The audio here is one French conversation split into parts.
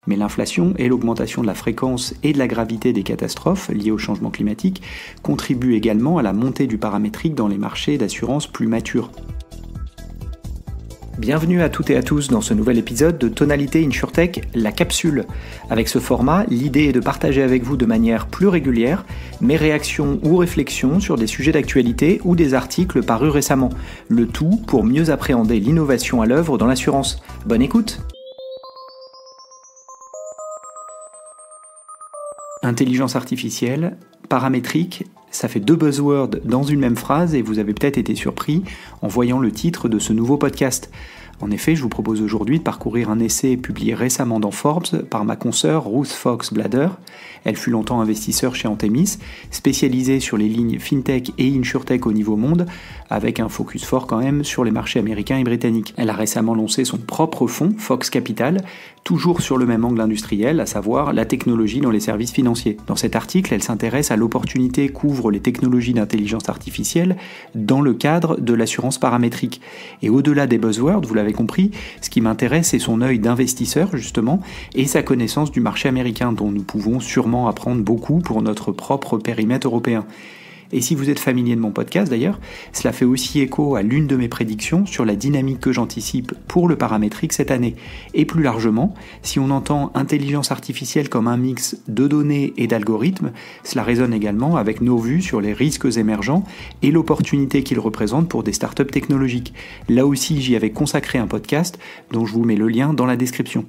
Mais l'inflation et l'augmentation de la fréquence et de la gravité des catastrophes liées au changement climatique contribuent également à la montée du paramétrique dans les marchés d'assurance plus matures. Bienvenue à toutes et à tous dans ce nouvel épisode de Tonalité InsurTech, la capsule. Avec ce format, l'idée est de partager avec vous de manière plus régulière mes réactions ou réflexions sur des sujets d'actualité ou des articles parus récemment. Le tout pour mieux appréhender l'innovation à l'œuvre dans l'assurance. Bonne écoute! Intelligence artificielle, paramétrique, ça fait deux buzzwords dans une même phrase et vous avez peut-être été surpris en voyant le titre de ce nouveau podcast. En effet, je vous propose aujourd'hui de parcourir un essai publié récemment dans Forbes par ma consoeur Ruth Fox Blader. Elle fut longtemps investisseur chez Anthemis, spécialisée sur les lignes FinTech et InsurTech au niveau monde, avec un focus fort quand même sur les marchés américains et britanniques. Elle a récemment lancé son propre fonds, Fox Capital, toujours sur le même angle industriel, à savoir la technologie dans les services financiers. Dans cet article, elle s'intéresse à l'opportunité qu'ouvrent les technologies d'intelligence artificielle dans le cadre de l'assurance paramétrique. Et au-delà des buzzwords, vous l'avez compris, ce qui m'intéresse, c'est son œil d'investisseur, justement, et sa connaissance du marché américain, dont nous pouvons sûrement apprendre beaucoup pour notre propre périmètre européen. Et si vous êtes familier de mon podcast d'ailleurs, cela fait aussi écho à l'une de mes prédictions sur la dynamique que j'anticipe pour le paramétrique cette année. Et plus largement, si on entend intelligence artificielle comme un mix de données et d'algorithmes, cela résonne également avec nos vues sur les risques émergents et l'opportunité qu'ils représentent pour des startups technologiques. Là aussi, j'y avais consacré un podcast dont je vous mets le lien dans la description.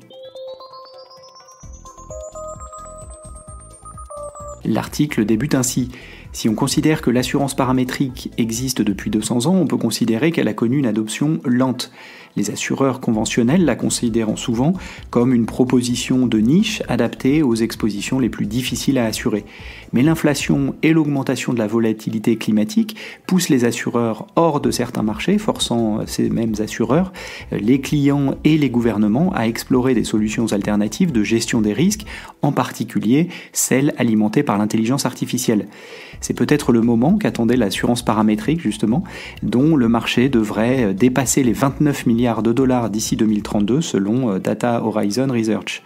L'article débute ainsi. Si on considère que l'assurance paramétrique existe depuis 200 ans, on peut considérer qu'elle a connu une adoption lente. Les assureurs conventionnels la considérant souvent comme une proposition de niche adaptée aux expositions les plus difficiles à assurer. Mais l'inflation et l'augmentation de la volatilité climatique poussent les assureurs hors de certains marchés, forçant ces mêmes assureurs, les clients et les gouvernements à explorer des solutions alternatives de gestion des risques, en particulier celles alimentées par l'intelligence artificielle. C'est peut-être le moment qu'attendait l'assurance paramétrique, justement, dont le marché devrait dépasser les 29 milliards de dollars d'ici 2032, selon Data Horizon Research.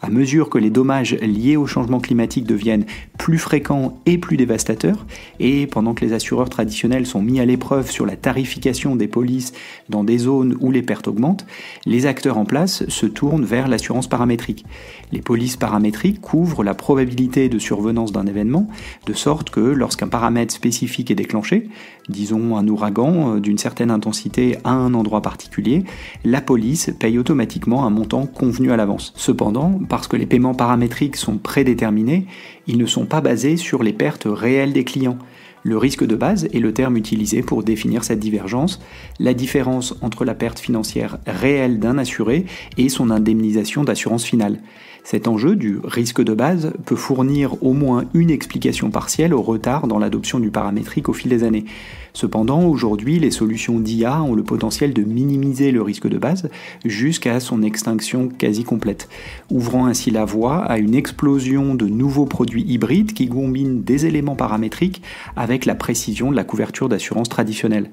À mesure que les dommages liés au changement climatique deviennent plus fréquents et plus dévastateurs, et pendant que les assureurs traditionnels sont mis à l'épreuve sur la tarification des polices dans des zones où les pertes augmentent, les acteurs en place se tournent vers l'assurance paramétrique. Les polices paramétriques couvrent la probabilité de survenance d'un événement, de sorte que lorsqu'un paramètre spécifique est déclenché, disons un ouragan d'une certaine intensité à un endroit particulier, la police paye automatiquement un montant convenu à l'avance. Cependant, parce que les paiements paramétriques sont prédéterminés, ils ne sont pas basés sur les pertes réelles des clients. Le risque de base est le terme utilisé pour définir cette divergence, la différence entre la perte financière réelle d'un assuré et son indemnisation d'assurance finale. Cet enjeu du risque de base peut fournir au moins une explication partielle au retard dans l'adoption du paramétrique au fil des années. Cependant, aujourd'hui, les solutions d'IA ont le potentiel de minimiser le risque de base jusqu'à son extinction quasi complète, ouvrant ainsi la voie à une explosion de nouveaux produits hybrides qui combinent des éléments paramétriques avec la précision de la couverture d'assurance traditionnelle.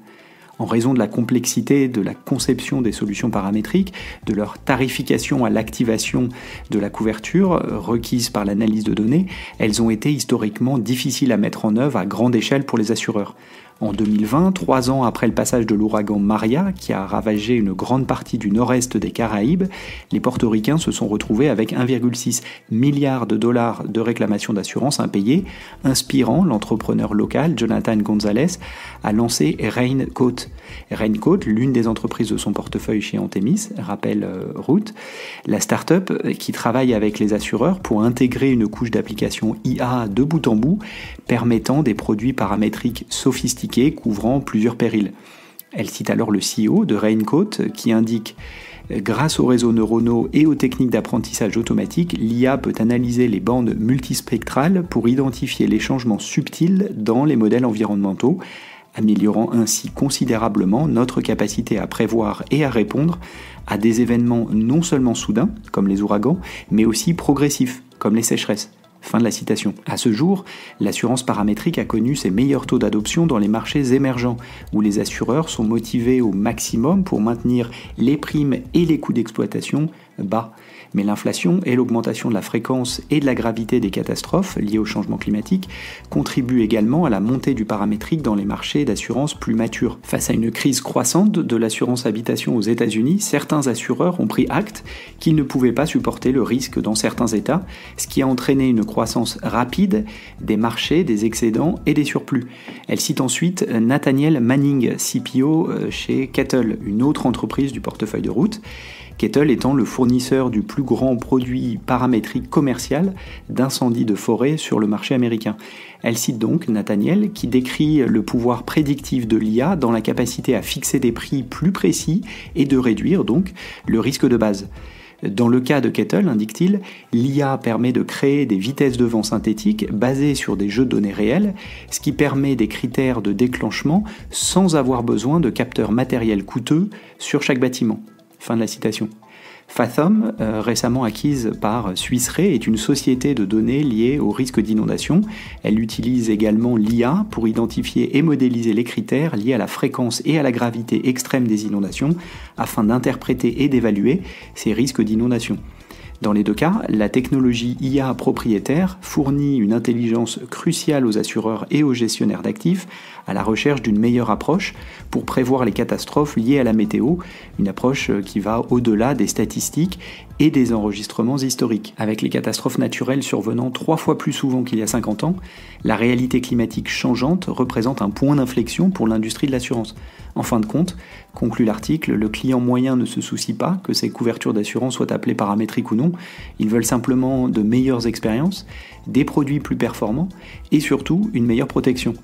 En raison de la complexité de la conception des solutions paramétriques, de leur tarification à l'activation de la couverture requise par l'analyse de données, elles ont été historiquement difficiles à mettre en œuvre à grande échelle pour les assureurs. En 2020, 3 ans après le passage de l'ouragan Maria, qui a ravagé une grande partie du nord-est des Caraïbes, les portoricains se sont retrouvés avec 1,6 milliard de dollars de réclamations d'assurance impayées, inspirant l'entrepreneur local Jonathan Gonzalez à lancer Raincoat. Raincoat, l'une des entreprises de son portefeuille chez Anthemis, rappelle Ruth, la start-up qui travaille avec les assureurs pour intégrer une couche d'application IA de bout en bout, permettant des produits paramétriques sophistiqués couvrant plusieurs périls. Elle cite alors le CEO de Raincoat qui indique « Grâce aux réseaux neuronaux et aux techniques d'apprentissage automatique, l'IA peut analyser les bandes multispectrales pour identifier les changements subtils dans les modèles environnementaux, améliorant ainsi considérablement notre capacité à prévoir et à répondre à des événements non seulement soudains, comme les ouragans, mais aussi progressifs, comme les sécheresses. » Fin de la citation. À ce jour, l'assurance paramétrique a connu ses meilleurs taux d'adoption dans les marchés émergents, où les assureurs sont motivés au maximum pour maintenir les primes et les coûts d'exploitation bas. Mais l'inflation et l'augmentation de la fréquence et de la gravité des catastrophes liées au changement climatique contribuent également à la montée du paramétrique dans les marchés d'assurance plus matures. Face à une crise croissante de l'assurance habitation aux États-Unis, certains assureurs ont pris acte qu'ils ne pouvaient pas supporter le risque dans certains États, ce qui a entraîné une croissance rapide des marchés, des excédents et des surplus. Elle cite ensuite Nathaniel Manning, CPO chez Kettle, une autre entreprise du portefeuille de route. Kettle étant le fournisseur du plus grand produit paramétrique commercial d'incendie de forêt sur le marché américain. Elle cite donc Nathaniel qui décrit le pouvoir prédictif de l'IA dans la capacité à fixer des prix plus précis et de réduire donc le risque de base. Dans le cas de Kettle, indique-t-il, l'IA permet de créer des vitesses de vent synthétiques basées sur des jeux de données réels, ce qui permet des critères de déclenchement sans avoir besoin de capteurs matériels coûteux sur chaque bâtiment. Fin de la citation. Fathom, récemment acquise par Swiss Re, est une société de données liée au risque d'inondation. Elle utilise également l'IA pour identifier et modéliser les critères liés à la fréquence et à la gravité extrême des inondations afin d'interpréter et d'évaluer ces risques d'inondation. Dans les deux cas, la technologie IA propriétaire fournit une intelligence cruciale aux assureurs et aux gestionnaires d'actifs à la recherche d'une meilleure approche pour prévoir les catastrophes liées à la météo, une approche qui va au-delà des statistiques et des enregistrements historiques. Avec les catastrophes naturelles survenant 3 fois plus souvent qu'il y a 50 ans, la réalité climatique changeante représente un point d'inflexion pour l'industrie de l'assurance. En fin de compte, conclut l'article, le client moyen ne se soucie pas que ses couvertures d'assurance soient appelées paramétriques ou non, ils veulent simplement de meilleures expériences, des produits plus performants et surtout une meilleure protection.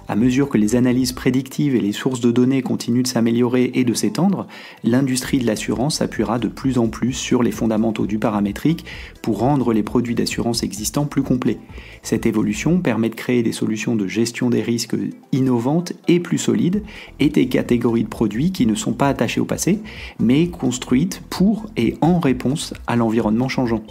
À mesure que les analyses prédictives et les sources de données continuent de s'améliorer et de s'étendre, l'industrie de l'assurance s'appuiera de plus en plus sur les fondamentaux du paramétrique pour rendre les produits d'assurance existants plus complets. Cette évolution permet de créer des solutions de gestion des risques innovantes et plus solides et des catégories de produits qui ne sont pas attachés au passé, mais construites pour et en réponse à l'environnement changeant.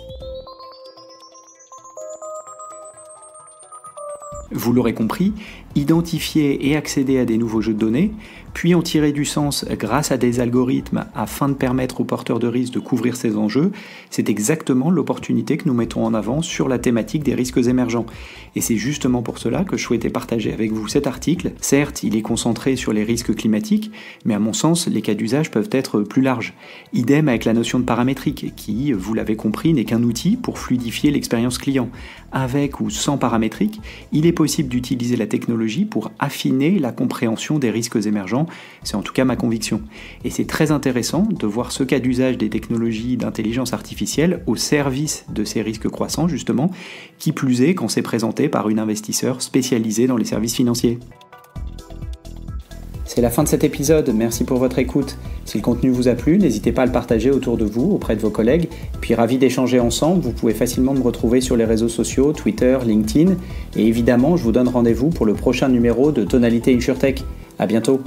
Vous l'aurez compris, identifier et accéder à des nouveaux jeux de données, puis en tirer du sens grâce à des algorithmes afin de permettre aux porteurs de risques de couvrir ces enjeux, c'est exactement l'opportunité que nous mettons en avant sur la thématique des risques émergents. Et c'est justement pour cela que je souhaitais partager avec vous cet article. Certes, il est concentré sur les risques climatiques, mais à mon sens, les cas d'usage peuvent être plus larges. Idem avec la notion de paramétrique, qui, vous l'avez compris, n'est qu'un outil pour fluidifier l'expérience client. Avec ou sans paramétrique, il est possible d'utiliser la technologie pour affiner la compréhension des risques émergents, c'est en tout cas ma conviction. Et c'est très intéressant de voir ce cas d'usage des technologies d'intelligence artificielle au service de ces risques croissants justement, qui plus est quand c'est présenté par une investisseur spécialisée dans les services financiers. C'est la fin de cet épisode, merci pour votre écoute. Si le contenu vous a plu, n'hésitez pas à le partager autour de vous, auprès de vos collègues. Puis ravi d'échanger ensemble, vous pouvez facilement me retrouver sur les réseaux sociaux, Twitter, LinkedIn. Et évidemment, je vous donne rendez-vous pour le prochain numéro de Tonalité InsurTech. À bientôt.